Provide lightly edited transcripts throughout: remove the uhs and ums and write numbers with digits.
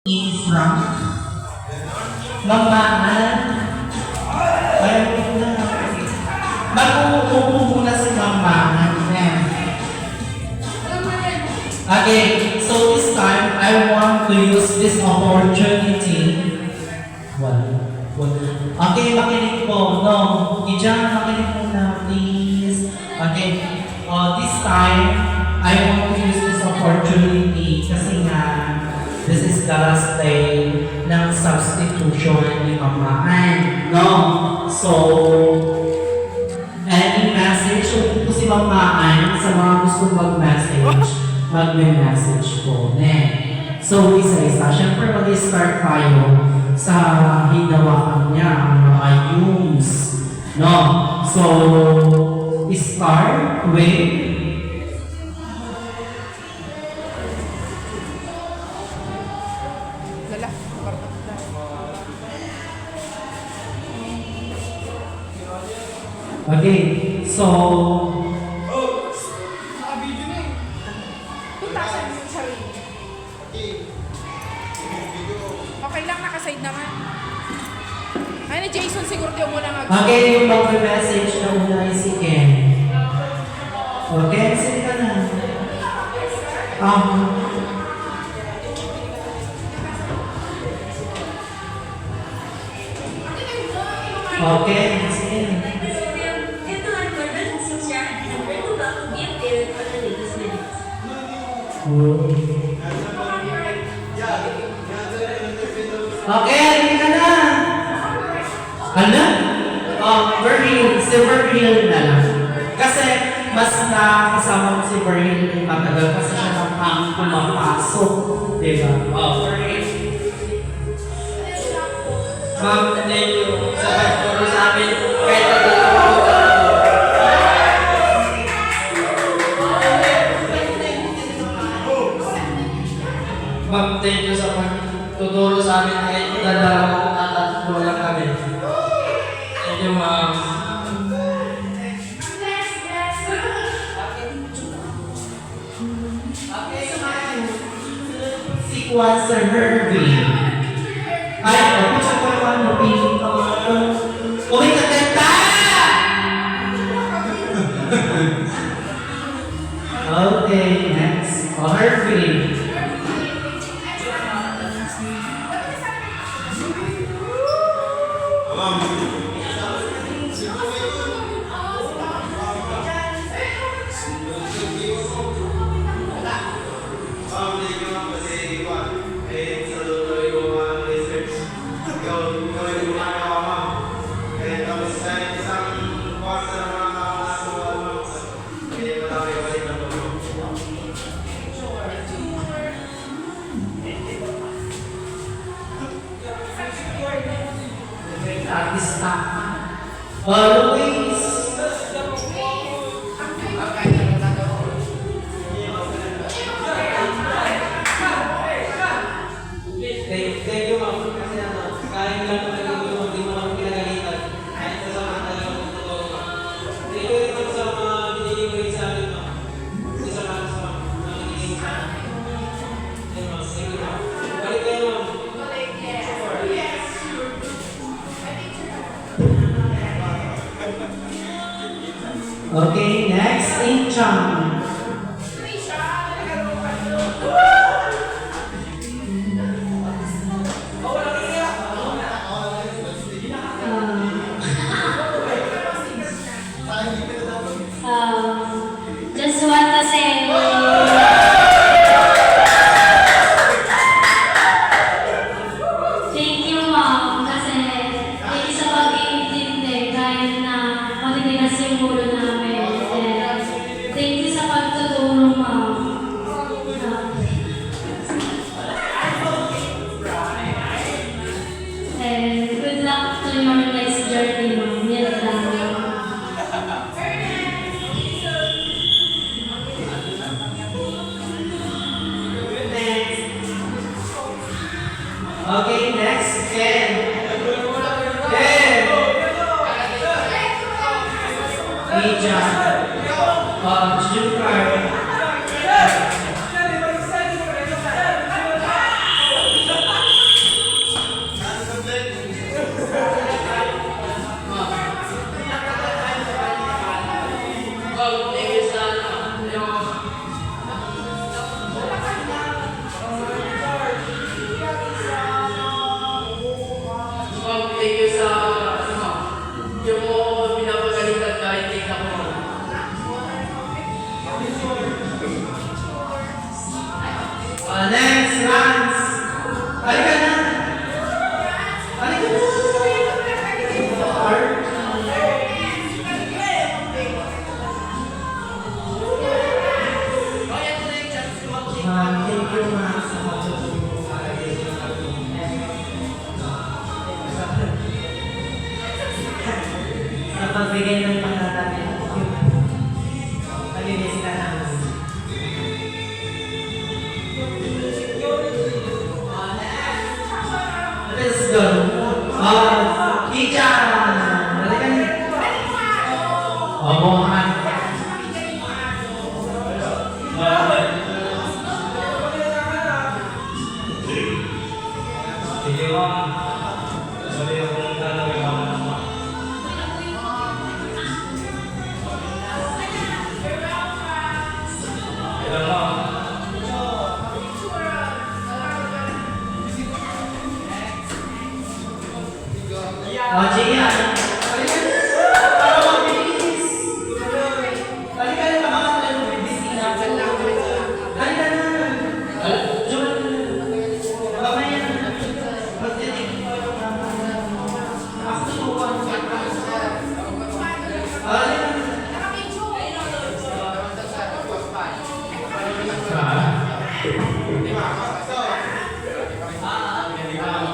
is from Mamaan. Ayaw ko na. Mag-uupo muna si Mamaan. Okay, so this time I want to use this opportunity. Okay, makinig po. No, Gijan, makinig muna, please. Okay, this time I want to use this opportunity kasi nga this is the last day ng substitution ni Mamaan. No? So, any message? So, si Mamaan, sa mga gusto mag-message, mag-message po. So, isa-isa. Siyempre, mag-start tayo sa hinawakan niya, ang mga items. No? So, start with okay, so Naka-video na eh. Tutasan mo yung sarili. Okay lang, nakaside naman. Ay, ni Jason siguro di mo lang okay, yung mag-message na una ay si Ken. Okay, sige ka na. Okay, sige. Ito ang ganda ng sosyahan ng Berto Bago BFL for the latest minutes. Okay, halika ka na. Ano? Si Verhil na lang. Kasi mas nakasama ko si Verhil yung matagal kasi siya nang pumapasok. Diba? Verhil. Ma'am, thank you sa pagturo sa amin. Kahit na dito ako. Ma'am, thank you sa pagtuturo sa amin. Kahit dadalawa ko tatatlo lang kami. Thank you, ma'am. Si Juan Sir Hervey. Ay, ako siya pa naman, mapili ka mga. Uy, kaganda! Okay, next. Hervey. Artista. Luis. Thank you, ma'am. Kasi kain lang po naging hindi mo lang pinagalitan. Kahit sa mga talagang totoo, ma'am. Thank you rin sa mga binigay mo rin sa amin, ma'am. Kasi sa mga binigay sa amin. Thank you, ma'am. Thank you, ma'am. Balik kayo, ma'am. Okay, next. Inchang. Just want to say, thank you, Mom, kasi thank you sa pag-iintindi kahit na matitigas yung ulo namin. And thank you sa pagtuturo, Mom. And good luck to your next journey, Mom. Yan lang. Okay, next. Ken. Ken. Ija. Jupiter. magbigay ng pagkatabi. Malinis ka na. Let's go. Kija! Halika niyo. Mohan. Sige mo. Sorry akong tanawin ako naman. Ilan lang? Gia. Para mabilis. Halika na mga bisita. Halika na. Diyan. Mamaya na. Magdidig. Ako tutukan. Halika na.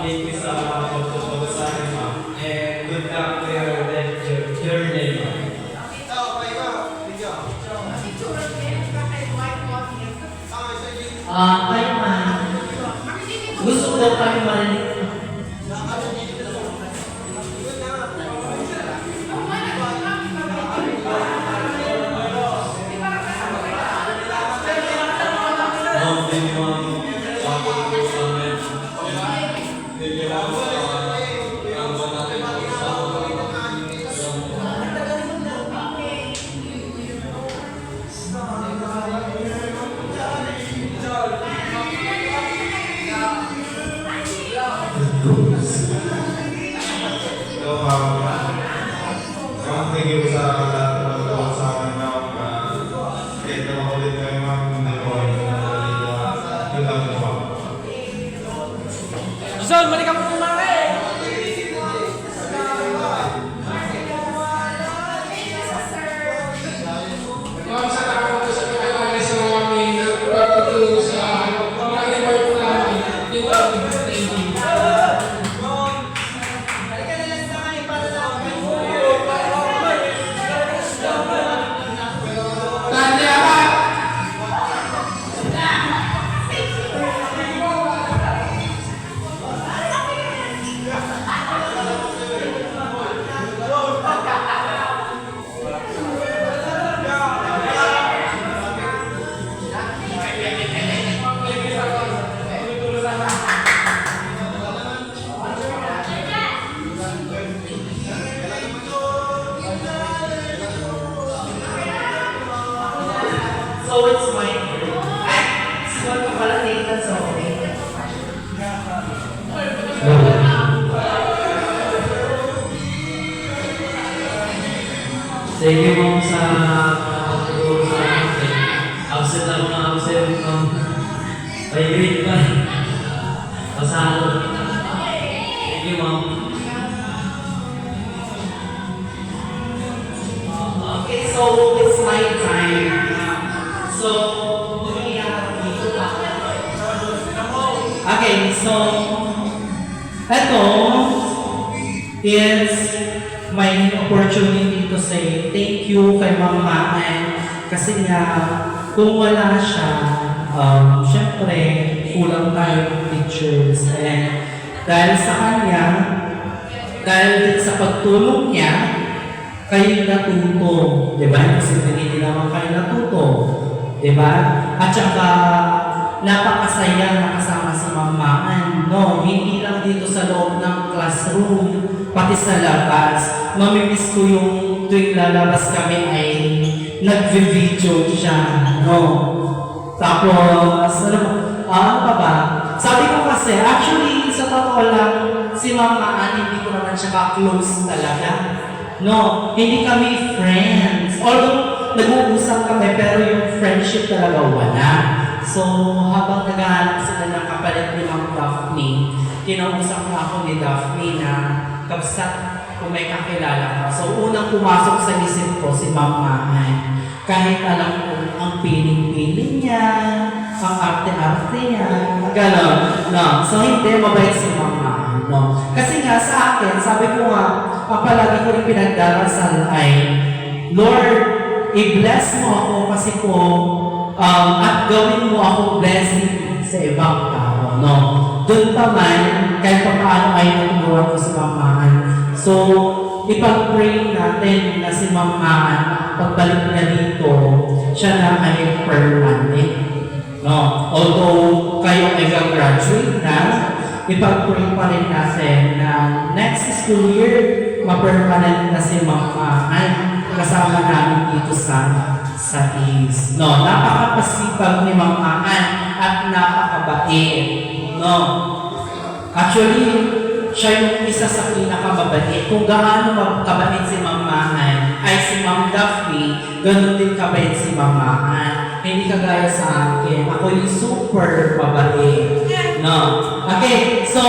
Thank you sa pagtutulong sa akin, ma'am. And good luck to your journey, ma'am. Kayo man. Gusto ko daw kayo marinig. Ma'am, thank you, ma'am. Sa pagtutulong sa amin. Thank you, ma'am, sa ang natin sa So, thank you sa lahat ng nagtulong sa akin na kahit na makulit kayo ma'am, hindi ko ay yun lang po. Jason, balik ka po kumare! Ma'am, salamat po sa pagkakalis ng aming pagtutulong sa mga part namin. Yung aming thank you. Tanya ka! So it's my turn. So ito pala Nathan, so okay. Thank you ma'am sa pagtutulong sa akin. Absent ako na absent ma'am. By grade pa. Pasalo. Thank you ma'am. Okay, so it's my time. So, okay, so ito is my opportunity to say thank you kay Ma'am Maan kasi nga kung wala siya, syempre kulang tayo ng teachers and dahil sa kanya, dahil din sa pagtulong niya, kayo natuto, di ba? Kasi hindi naman kayo natuto, di ba? At saka, napakasaya na kasama si Mamaan, no? Hindi lang dito sa loob ng classroom, pati sa labas. Mamimiss ko yung tuwing lalabas kami ay nagvi-video siya, no? Tapos, ano pa ba? Sabi ko kasi, actually, sa totoo lang, si Mamaan, hindi ko naman siya ka-close talaga. No, hindi kami friends. Although, nag-uusap kami, pero yung friendship talaga wala. So, habang naghahanap sila ng kapalit ni Ma'am Daphne, kinausap na ako ni Daphne na kapsat kung may kakilala ka. So, unang pumasok sa isip ko si Ma'am Mahan. Kahit alam ko ang piling-piling niya, ang arte-arte niya, gano'n. No. So, hindi mabait si Ma'am Mahan. No. Kasi nga, nga sa akin, sabi ko nga, ang palagi ko rin pinagdarasal ay, Lord, i-bless mo ako kasi po, at gawin mo ako blessing sa ibang tao, no? Doon pa man, kahit pa paano ay natulungan ko sa mamahan. So, ipag-pray natin na si mamahan, pagbalik niya dito, siya na ay permanent. No? Although kayo ay graduate na, ipag-pray pa rin natin na next school year, ma-permanent na si mamahan kasama namin dito sa East. No? Napakapasipag ni mamahan at napakabait. No? Actually, siya yung isa sa pinakamabait. Kung gaano kabait si mamahan, ay si Ma'am Daphne, ganun din kabait si mamahan. Hindi kagaya sa akin. Ako yung super mabait. No? Okay, so,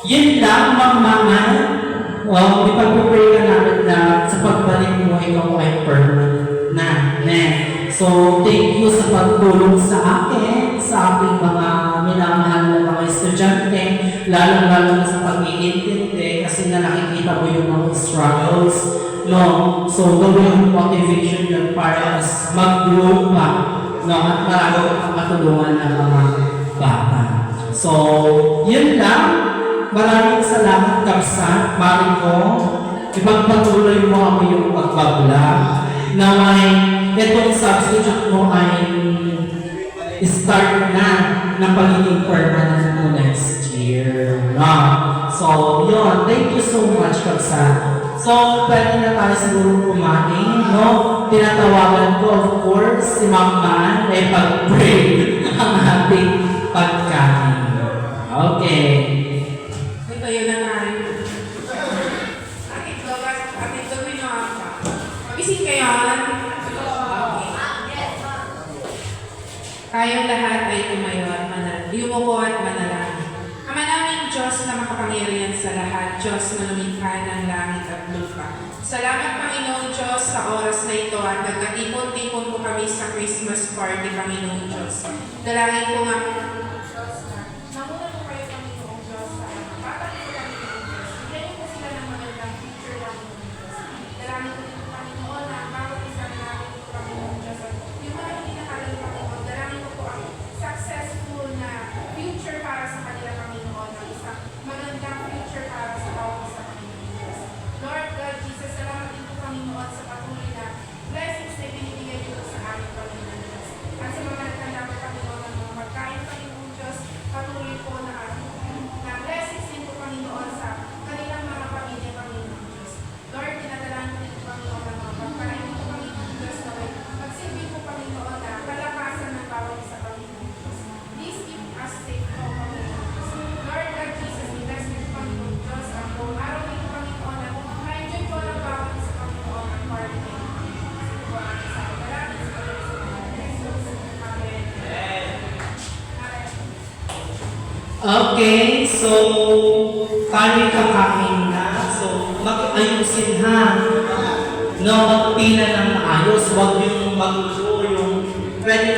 yun lang, mamahan. Ipag-pray ka namin na sa pagbalik mo, ikaw ay permanent na. So, thank you sa pagtulong sa akin, sa aking mga minamahal na mga estudyante, lalo-lalo na sa pag-iintindi kasi na nakikita mo yung mga struggles. No? So, gawin yung motivation yun para mas mag-grow pa, no? At marami kang matulungan ng mga bata. So, yun lang. Maraming salamat, Kapsa, Mariko. Ipagpatuloy mo ako yung pagbablog na may itong substitute mo ay start na ng pagiging permanent mo next year. No? So, yun. Thank you so much, Kapsa. So, pwede na tayo siguro kumain, no? Tinatawagan ko, of course, si Mama ay pag-pray ang ating pagkain. Okay. Ito yun na tayo. Atin gawin nyo apa. Magising kayo. Okay. Tayong lahat ay tumayo at yumuko at manalangin. Ama naming Diyos na makapangyarihan sa lahat, Diyos na lumikha ng langit at lupa. Salamat, Panginoong Diyos, sa oras na ito at nagkatipon-tipon po kami sa Christmas party, Panginoong Diyos. Dalangin ko nga, Panginoong Diyos, na namuna po kayo, Panginoong Diyos, sa mga bata po, Panginoong Diyos. Bigyan niyo po sila ng magandang future, Panginoong Diyos. Dalangin ko din po, Panginoon, na ang bawat isa na namin po, Panginoong Diyos. At yung mga hindi nakalang, Panginoon, dalangin ko po ang successful na future para sa kanila, Panginoon, ang isang magandang future para sa bawat isa, Panginoon Diyos. Lord God, Jesus, salamat din po, Panginoon, sa patuloy na blessings na binibigay niyo sa amin, Panginoon Diyos. At sa mga nagkanda po, Panginoon, ng mga pagkain, Panginoon Diyos, patuloy po na blessings din po, Panginoon, sa kanilang mga pamilya, Panginoon Diyos. Lord, tinadalangin ko din po, Panginoon, ng mga pagkain po, Panginoon Diyos, na may magsilbi po, Panginoon, na kalakasan ng bawat isa, Panginoon Diyos. Please keep us safe po, Panginoon Diyos. Lord God, Jesus, we bless you, Panginoon Diyos, ang buong araw dito, Panginoon, na ma-enjoy po ng bawat isa, Panginoon, ang party na ito. Sige po, ang isa. Maraming sa Jesus. Amen. Amen. Okay, so tayo kakain na. So, mag-ayusin ha. No, magpila ng maayos. Huwag yung mag-uso yung pwede